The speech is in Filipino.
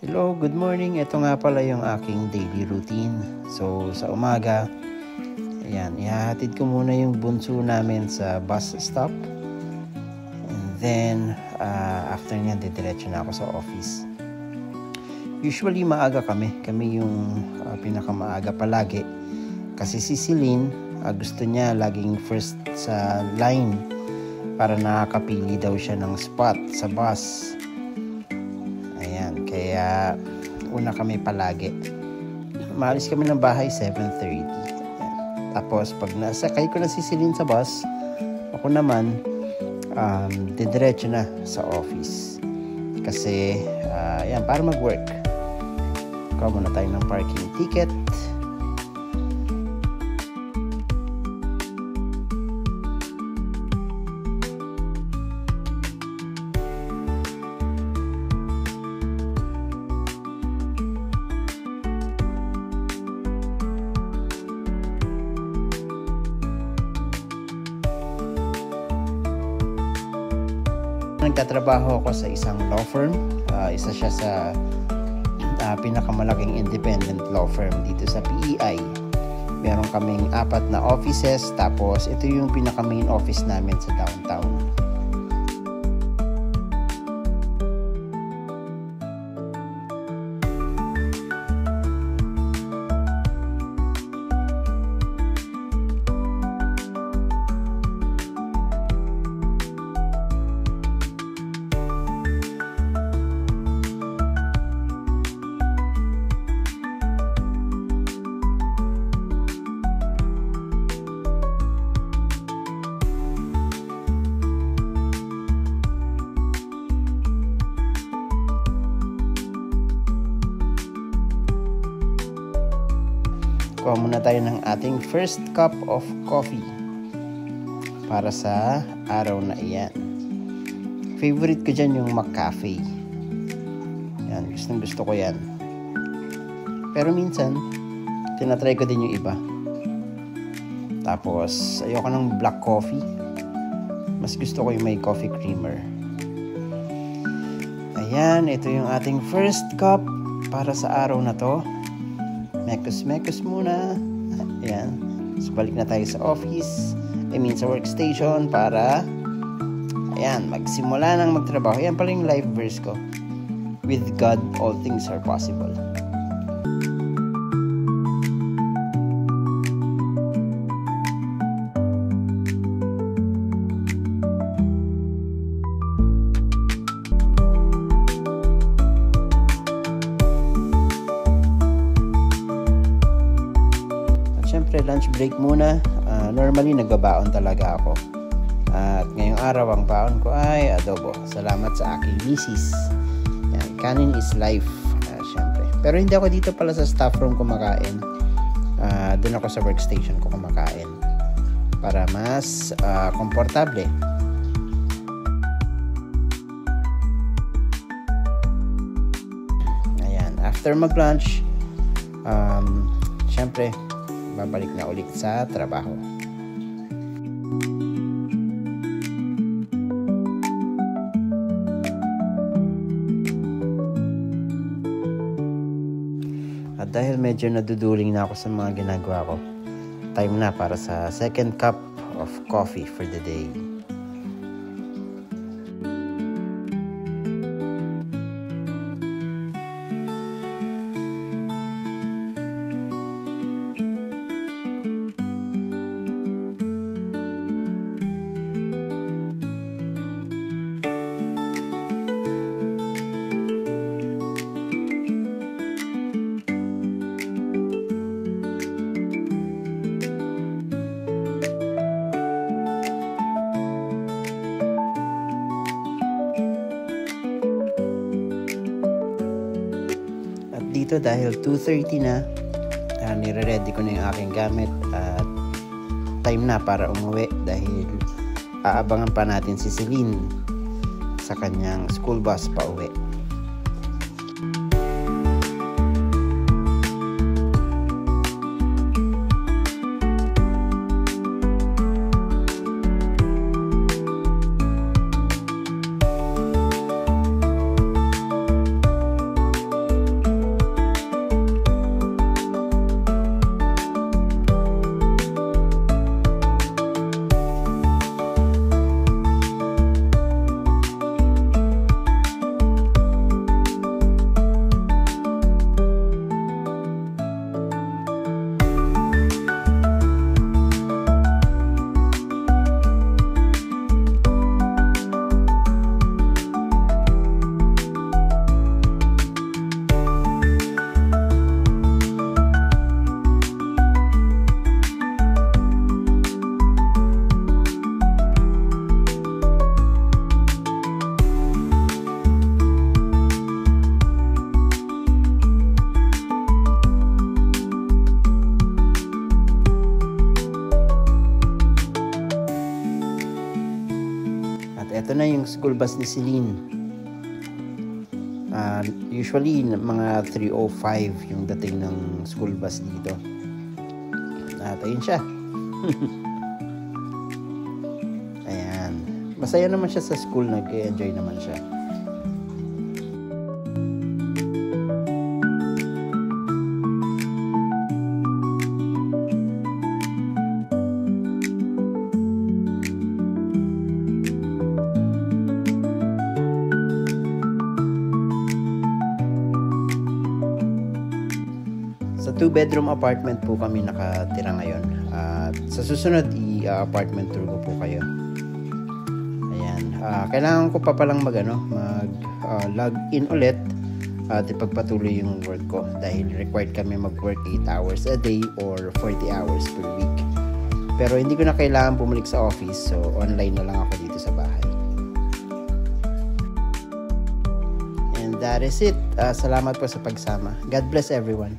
Hello, good morning. Ito nga pala yung aking daily routine. So, sa umaga, ayan, ihahatid ko muna yung bunso namin sa bus stop. And then, after nyan, didiretso na ako sa office. Usually, maaga kami. Kami yung pinakamaaga palagi. Kasi si Celine, gusto niya laging first sa line para nakakapili daw siya ng spot sa bus. Kaya una kami palagi. Maalis kami ng bahay 7:30. Tapos pag nasakay ko na si Celine sa bus, ako naman didiretso na sa office. Kasi para mag-work. Kuha muna tayo ng parking ticket. Nagtatrabaho ako sa isang law firm. Isa siya sa pinakamalaking independent law firm dito sa PEI. Meron kaming 4 na offices, tapos ito yung pinaka main office namin sa downtown. Kuha muna tayo ng ating first cup of coffee para sa araw na iyan. Favorite ko dyan yung McCafe. Yan, gusto ko yan. Pero minsan, tinatry ko din yung iba. Tapos, ayoko ng black coffee. Mas gusto ko yung may coffee creamer. Ayan, ito yung ating first cup para sa araw na to. Mekos muna. Ayan. So, balik na tayo sa office. Sa workstation para magsimula ng magtrabaho. Ayan pala yung life verse ko. With God, all things are possible. Lunch break muna. Normally nagbabaon talaga ako. At ngayong araw ang baon ko ay adobo. Salamat sa aking misis. Yan, kanin is life. Syempre. Pero hindi ako dito pala sa staff room kumakain. Doon ako sa workstation ko kumakain. Para mas komportable. Ayan. After mag-lunch, syempre, babalik na ulit sa trabaho. At dahil medyo naduduling na ako sa mga ginagawa ko, time na para sa second cup of coffee for the day. Dito dahil 2:30 na, nire-ready ko na yung aking gamit at time na para umuwi dahil aabangan pa natin si Celine sa kanyang school bus pa uwi. school bus ni Celine. Usually mga 3:05 yung dating ng school bus dito. At ayun siya. Ayan. Masaya naman siya sa school, nag-enjoy naman siya. Sa 2-bedroom apartment po kami nakatira ngayon. At sa susunod, i-apartment tour ko po kayo. Ayan. Kailangan ko pa palang log in ulit at ipagpatuloy yung work ko dahil required kami mag-work 8 hours a day or 40 hours per week. Pero hindi ko na kailangan bumalik sa office, so online na lang ako dito sa bahay. And that is it. Salamat po sa pagsama. God bless everyone.